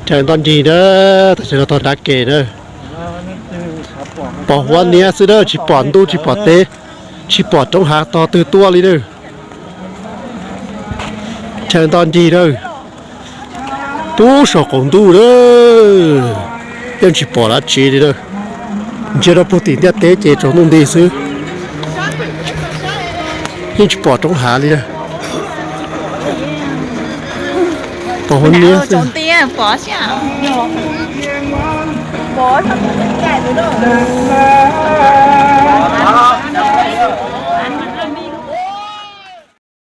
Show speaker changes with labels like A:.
A: เจอตอนดีเด้อแต่เจอตอนดักเกเด้อปอกวันนี้ซื้อเด้อชิปอนตู้ชิปอเต้ชิปอดจงหาต่อตือตัวเลยเด้อเชิญตอนดีเด้อตู้สอกของตู้เด้อยังชิปอดละจีเด้อเจอเราปกติเนี่ยเต้เจจงนุ่งดีซื้อยังชิปอดจงหาเลยเด้อปอกวันนี้ซื้อ
B: 中间佛像，佛他们盖的肉。